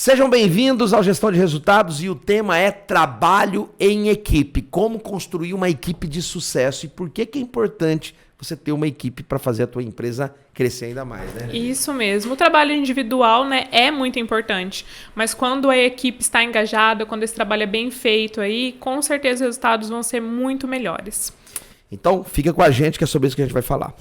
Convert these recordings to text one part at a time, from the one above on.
Sejam bem-vindos ao Gestão de Resultados e o tema é trabalho em equipe. Como construir uma equipe de sucesso e por que é importante você ter uma equipe para fazer a tua empresa crescer ainda mais, né? Isso mesmo. O trabalho individual, né, é muito importante, mas quando a equipe está engajada, quando esse trabalho é bem feito aí, com certeza os resultados vão ser muito melhores. Então, fica com a gente que é sobre isso que a gente vai falar.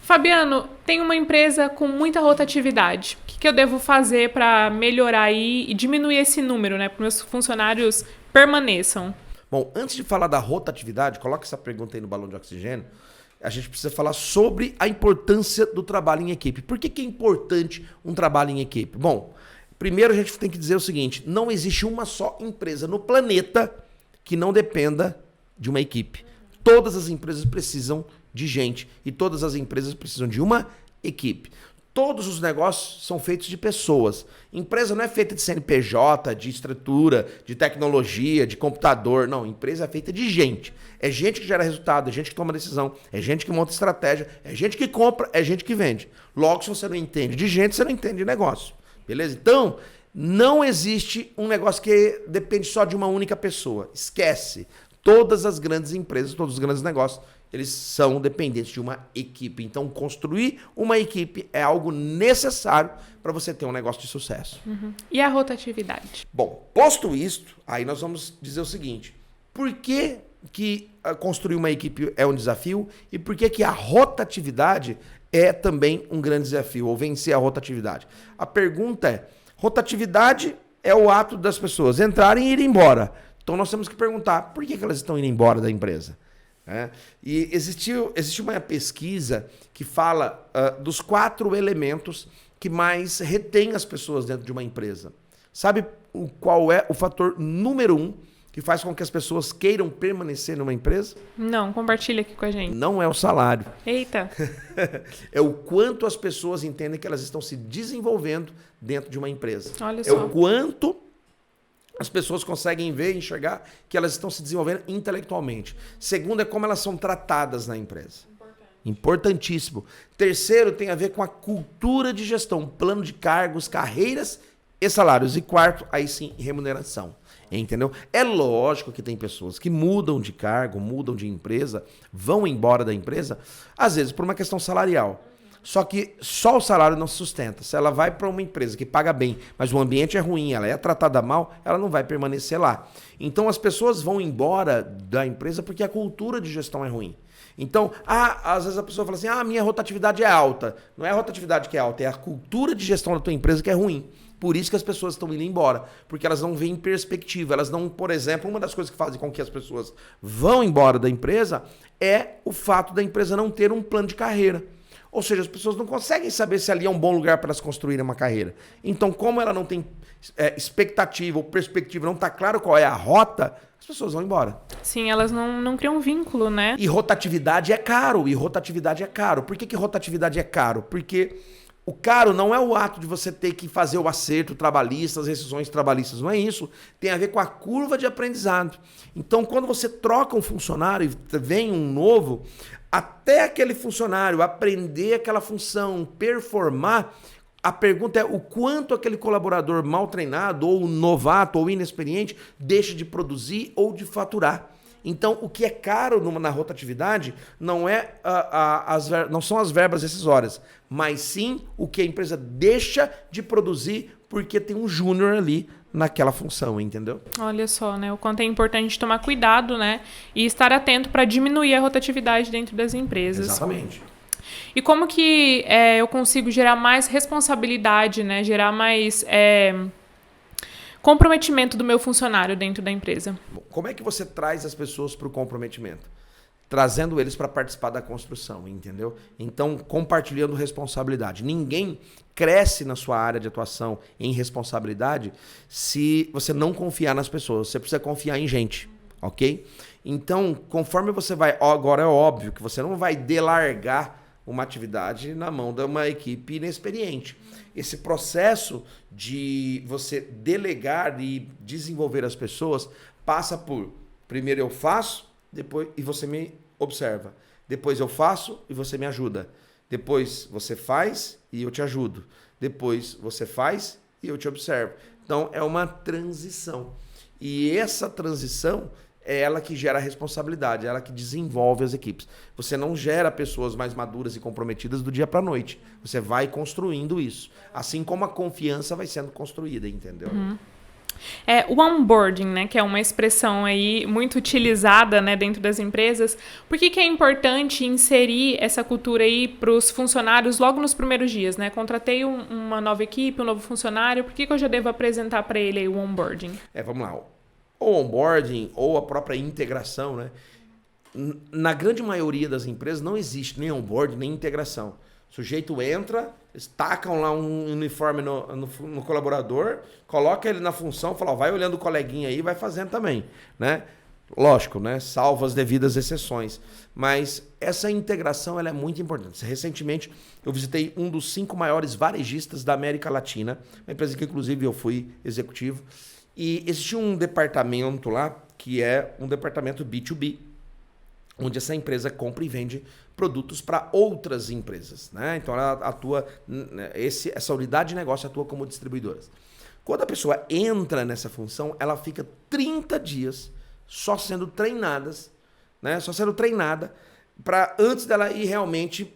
Fabiano, tem uma empresa com muita rotatividade. O que eu devo fazer para melhorar aí e diminuir esse número, né? Para meus funcionários permaneçam? Bom, antes de falar da rotatividade, coloca essa pergunta aí no balão de oxigênio. A gente precisa falar sobre a importância do trabalho em equipe. Por que é importante um trabalho em equipe? Bom, primeiro a gente tem que dizer o seguinte: não existe uma só empresa no planeta que não dependa de uma equipe. Todas as empresas precisam de gente e todas as empresas precisam de uma equipe. Todos os negócios são feitos de pessoas. Empresa não é feita de CNPJ, de estrutura, de tecnologia, de computador. Não, empresa é feita de gente. É gente que gera resultado, é gente que toma decisão, é gente que monta estratégia, é gente que compra, é gente que vende. Logo, se você não entende de gente, você não entende de negócio. Beleza? Então, não existe um negócio que depende só de uma única pessoa. Esquece. Todas as grandes empresas, todos os grandes negócios, eles são dependentes de uma equipe. Então, construir uma equipe é algo necessário para você ter um negócio de sucesso. Uhum. E a rotatividade? Bom, posto isto, aí nós vamos dizer o seguinte: por que construir uma equipe é um desafio e por que a rotatividade é também um grande desafio, ou vencer a rotatividade? A pergunta é: rotatividade é o ato das pessoas entrarem e ir embora. Então, nós temos que perguntar por que elas estão indo embora da empresa. E existe uma pesquisa que fala dos 4 elementos que mais retém as pessoas dentro de uma empresa. Sabe qual é o fator número 1 que faz com que as pessoas queiram permanecer numa empresa? Não, compartilha aqui com a gente. Não é o salário. Eita! É o quanto as pessoas entendem que elas estão se desenvolvendo dentro de uma empresa. Olha só. É o quanto as pessoas conseguem ver e enxergar que elas estão se desenvolvendo intelectualmente. Segundo, é como elas são tratadas na empresa. Importantíssimo. Terceiro, tem a ver com a cultura de gestão, plano de cargos, carreiras e salários. E quarto, aí sim, remuneração. Entendeu? É lógico que tem pessoas que mudam de cargo, mudam de empresa, vão embora da empresa, às vezes por uma questão salarial. Só que só o salário não se sustenta. Se ela vai para uma empresa que paga bem, mas o ambiente é ruim, ela é tratada mal, ela não vai permanecer lá. Então as pessoas vão embora da empresa porque a cultura de gestão é ruim. Então, às vezes a pessoa fala assim: a minha rotatividade é alta. Não é a rotatividade que é alta, é a cultura de gestão da tua empresa que é ruim. Por isso que as pessoas estão indo embora, porque elas não veem perspectiva. Elas não, por exemplo, uma das coisas que fazem com que as pessoas vão embora da empresa é o fato da empresa não ter um plano de carreira. Ou seja, as pessoas não conseguem saber se ali é um bom lugar para elas construírem uma carreira. Então, como ela não tem expectativa ou perspectiva, não está claro qual é a rota, as pessoas vão embora. Sim, elas não criam um vínculo, né? E rotatividade é caro. Por que rotatividade é caro? Porque o caro não é o ato de você ter que fazer o acerto trabalhista, as rescisões trabalhistas. Não é isso. Tem a ver com a curva de aprendizado. Então, quando você troca um funcionário e vem um novo, até aquele funcionário aprender aquela função, performar, a pergunta é o quanto aquele colaborador mal treinado, ou novato, ou inexperiente, deixa de produzir ou de faturar. Então, o que é caro na rotatividade não não são as verbas rescisórias, mas sim o que a empresa deixa de produzir porque tem um júnior ali naquela função, entendeu? Olha só, né? O quanto é importante tomar cuidado, né? E estar atento para diminuir a rotatividade dentro das empresas. Exatamente. E como que eu consigo gerar mais responsabilidade, né? Gerar mais comprometimento do meu funcionário dentro da empresa? Bom, como é que você traz as pessoas para o comprometimento? Trazendo eles para participar da construção, entendeu? Então, compartilhando responsabilidade. Ninguém cresce na sua área de atuação em responsabilidade se você não confiar nas pessoas. Você precisa confiar em gente, ok? Então, conforme você vai... Agora é óbvio que você não vai delargar uma atividade na mão de uma equipe inexperiente. Esse processo de você delegar e desenvolver as pessoas passa por... Primeiro eu faço, depois e você me observa. Depois eu faço e você me ajuda. Depois você faz e eu te ajudo. Depois você faz e eu te observo. Então é uma transição. E essa transição é ela que gera responsabilidade, é ela que desenvolve as equipes. Você não gera pessoas mais maduras e comprometidas do dia para a noite. Você vai construindo isso. Assim como a confiança vai sendo construída, entendeu? O onboarding, né, que é uma expressão aí muito utilizada, né, dentro das empresas. Por que é importante inserir essa cultura aí para os funcionários logo nos primeiros dias, né? Contratei uma nova equipe, um novo funcionário, por que eu já devo apresentar para ele aí o onboarding? Vamos lá. O onboarding ou a própria integração, né? Na grande maioria das empresas não existe nem onboarding nem integração. O sujeito entra, eles tacam lá um uniforme no colaborador, coloca ele na função, fala, ó, vai olhando o coleguinha aí e vai fazendo também, né? Lógico, né? Salvo as devidas exceções. Mas essa integração ela é muito importante. Recentemente eu visitei um dos 5 maiores varejistas da América Latina, uma empresa que inclusive eu fui executivo, e existe um departamento lá que é um departamento B2B, onde essa empresa compra e vende produtos para outras empresas, né? Então ela atua, essa unidade de negócio atua como distribuidora. Quando a pessoa entra nessa função, ela fica 30 dias só sendo treinadas, né? Só sendo treinada para antes dela ir realmente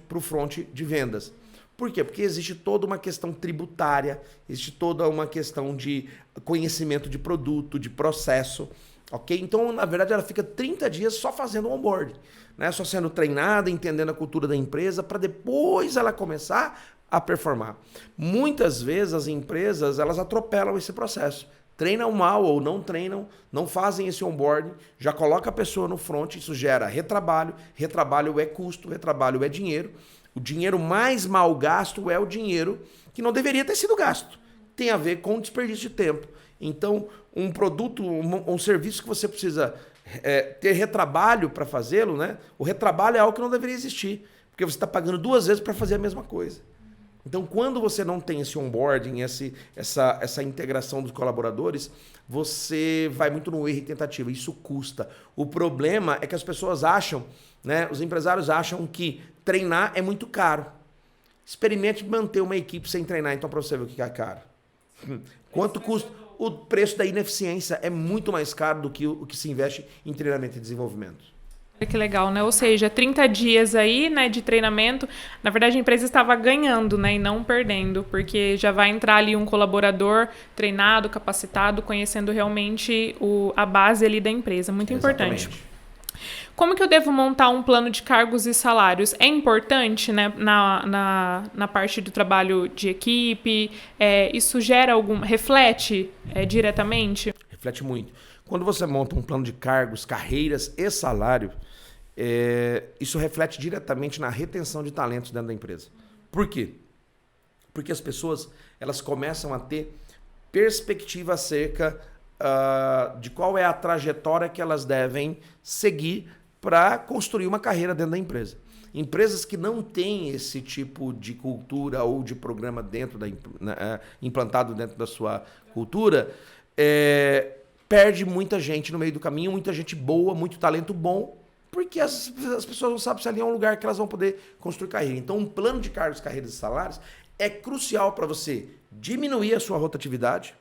pro front de vendas. Por quê? Porque existe toda uma questão tributária, existe toda uma questão de conhecimento de produto, de processo. Ok? Então, na verdade, ela fica 30 dias só fazendo onboarding, né? Só sendo treinada, entendendo a cultura da empresa, para depois ela começar a performar. Muitas vezes as empresas elas atropelam esse processo. Treinam mal ou não treinam, não fazem esse onboarding, já coloca a pessoa no front, isso gera retrabalho, retrabalho é custo, retrabalho é dinheiro. O dinheiro mais mal gasto é o dinheiro que não deveria ter sido gasto. Tem a ver com desperdício de tempo. Então, um produto, um serviço que você precisa ter retrabalho para fazê-lo, né? O retrabalho é algo que não deveria existir, porque você está pagando 2 vezes para fazer a mesma coisa. Então, quando você não tem esse onboarding, essa integração dos colaboradores, você vai muito no erro e tentativa. Isso custa. O problema é que as pessoas acham, né? Os empresários acham que treinar é muito caro. Experimente manter uma equipe sem treinar, então, para você ver o que é caro. Quanto custa? O preço da ineficiência é muito mais caro do que o que se investe em treinamento e desenvolvimento. Que legal, né? Ou seja, 30 dias aí, né, de treinamento, na verdade a empresa estava ganhando, né, e não perdendo, porque já vai entrar ali um colaborador treinado, capacitado, conhecendo realmente a base ali da empresa. Muito importante. Como que eu devo montar um plano de cargos e salários? É importante, né, na parte do trabalho de equipe? Isso gera reflete diretamente? Reflete muito. Quando você monta um plano de cargos, carreiras e salário, isso reflete diretamente na retenção de talentos dentro da empresa. Por quê? Porque as pessoas elas começam a ter perspectiva acerca de qual é a trajetória que elas devem seguir para construir uma carreira dentro da empresa. Empresas que não têm esse tipo de cultura ou de programa implantado dentro da sua cultura, perde muita gente no meio do caminho, muita gente boa, muito talento bom, porque as pessoas não sabem se ali é um lugar que elas vão poder construir carreira. Então, um plano de cargos, carreiras e salários é crucial para você diminuir a sua rotatividade,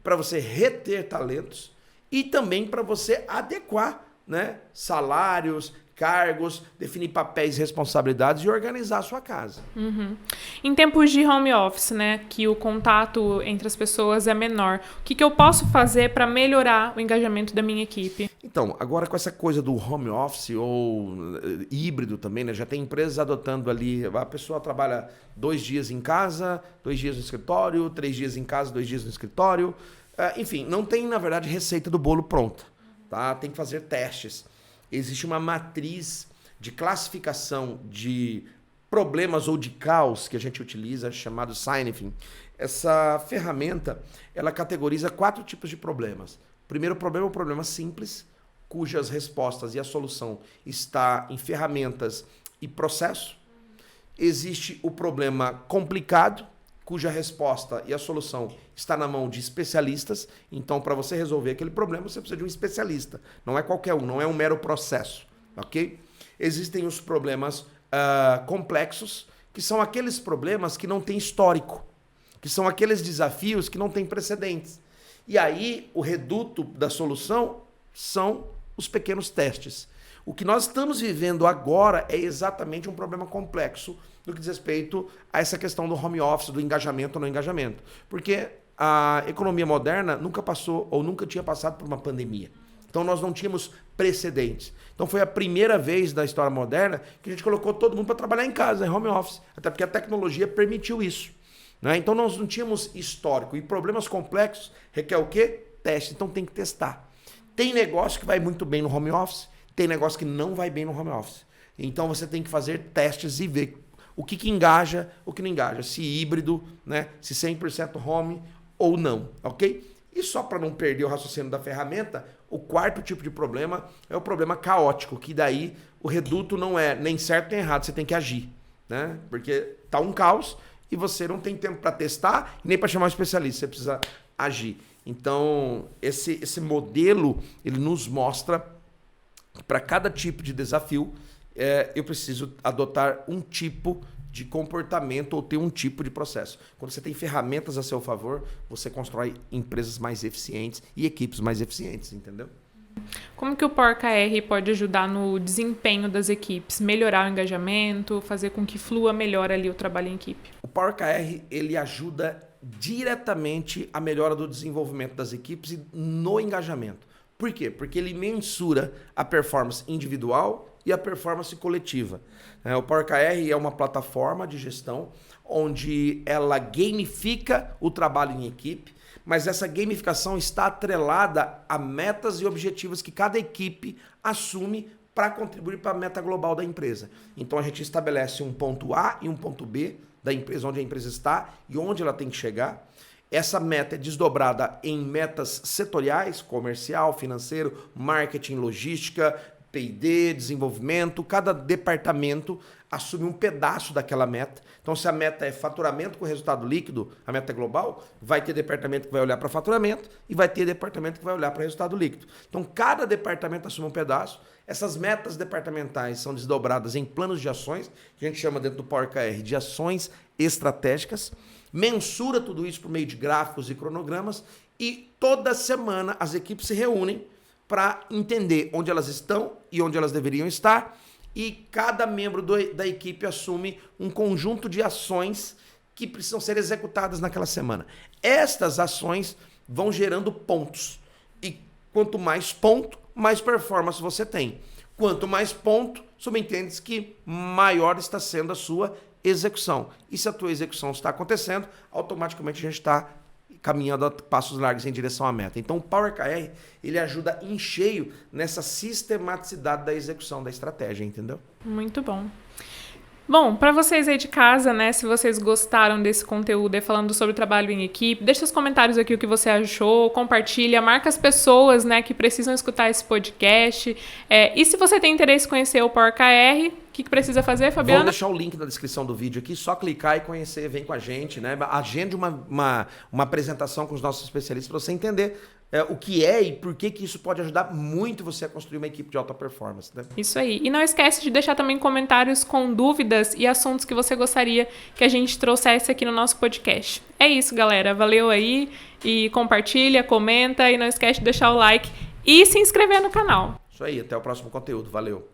para você reter talentos e também para você adequar, né, salários, cargos, definir papéis e responsabilidades e organizar a sua casa. Uhum. Em tempos de home office, né, que o contato entre as pessoas é menor, o que eu posso fazer para melhorar o engajamento da minha equipe? Então, agora com essa coisa do home office ou híbrido também, né, já tem empresas adotando ali, a pessoa trabalha 2 dias em casa, 2 dias no escritório, 3 dias em casa, 2 dias no escritório. Enfim, não tem, na verdade, receita do bolo pronta. Tá? Tem que fazer testes. Existe uma matriz de classificação de problemas ou de caos que a gente utiliza, chamado Sinefin. Essa ferramenta, ela categoriza 4 tipos de problemas. O primeiro problema é um problema simples, cujas respostas e a solução está em ferramentas e processo. Existe o problema complicado, cuja resposta e a solução está na mão de especialistas. Então, para você resolver aquele problema, você precisa de um especialista. Não é qualquer um, não é um mero processo, ok? Existem os problemas complexos, que são aqueles problemas que não têm histórico, que são aqueles desafios que não têm precedentes. E aí, o reduto da solução são os pequenos testes. O que nós estamos vivendo agora é exatamente um problema complexo no que diz respeito a essa questão do home office, do engajamento ou não engajamento. Porque a economia moderna nunca passou ou nunca tinha passado por uma pandemia. Então nós não tínhamos precedentes. Então foi a primeira vez da história moderna que a gente colocou todo mundo para trabalhar em casa, em home office. Até porque a tecnologia permitiu isso. Né? Então nós não tínhamos histórico. E problemas complexos requer o quê? Teste. Então tem que testar. Tem negócio que vai muito bem no home office, tem negócio que não vai bem no home office. Então você tem que fazer testes e ver o que engaja, o que não engaja. Se híbrido, né? Se 100% home ou não, ok? E só para não perder o raciocínio da ferramenta, o quarto tipo de problema é o problema caótico, que daí o reduto não é nem certo nem errado, você tem que agir, né? Porque tá um caos e você não tem tempo para testar nem para chamar um especialista, você precisa agir. Então, esse modelo, ele nos mostra que para cada tipo de desafio, eu preciso adotar um tipo de comportamento ou ter um tipo de processo. Quando você tem ferramentas a seu favor, você constrói empresas mais eficientes e equipes mais eficientes, entendeu? Como que o Power OKR pode ajudar no desempenho das equipes? Melhorar o engajamento, fazer com que flua melhor ali o trabalho em equipe? O Power OKR, ele ajuda diretamente a melhora do desenvolvimento das equipes e no engajamento. Por quê? Porque ele mensura a performance individual e a performance coletiva. O Power OKR é uma plataforma de gestão onde ela gamifica o trabalho em equipe, mas essa gamificação está atrelada a metas e objetivos que cada equipe assume para contribuir para a meta global da empresa. Então a gente estabelece um ponto A e um ponto B da empresa, onde a empresa está e onde ela tem que chegar. Essa meta é desdobrada em metas setoriais, comercial, financeiro, marketing, logística, P&D, desenvolvimento. Cada departamento assume um pedaço daquela meta. Então, se a meta é faturamento com resultado líquido, a meta global, vai ter departamento que vai olhar para faturamento e vai ter departamento que vai olhar para resultado líquido. Então, cada departamento assume um pedaço. Essas metas departamentais são desdobradas em planos de ações, que a gente chama dentro do Power OKR de ações estratégicas. Mensura tudo isso por meio de gráficos e cronogramas e toda semana as equipes se reúnem para entender onde elas estão e onde elas deveriam estar, e cada membro da equipe assume um conjunto de ações que precisam ser executadas naquela semana. Estas ações vão gerando pontos, e quanto mais ponto, mais performance você tem. Quanto mais ponto, subentende-se que maior está sendo a sua execução. E se a tua execução está acontecendo, automaticamente a gente está caminhando a passos largos em direção à meta. Então o Power OKR, ele ajuda em cheio nessa sistematicidade da execução da estratégia, entendeu? Muito bom. Bom, para vocês aí de casa, né, se vocês gostaram desse conteúdo falando sobre o trabalho em equipe, deixa os comentários aqui o que você achou, compartilha, marca as pessoas, né, que precisam escutar esse podcast. E se você tem interesse em conhecer o Power OKR, o que precisa fazer, Fabiana? Vou deixar o link na descrição do vídeo aqui, só clicar e conhecer, vem com a gente, né? Agende uma apresentação com os nossos especialistas para você entender o que é e por que isso pode ajudar muito você a construir uma equipe de alta performance, né? Isso aí. E não esquece de deixar também comentários com dúvidas e assuntos que você gostaria que a gente trouxesse aqui no nosso podcast. É isso, galera. Valeu aí e compartilha, comenta e não esquece de deixar o like e se inscrever no canal. Isso aí, até o próximo conteúdo. Valeu!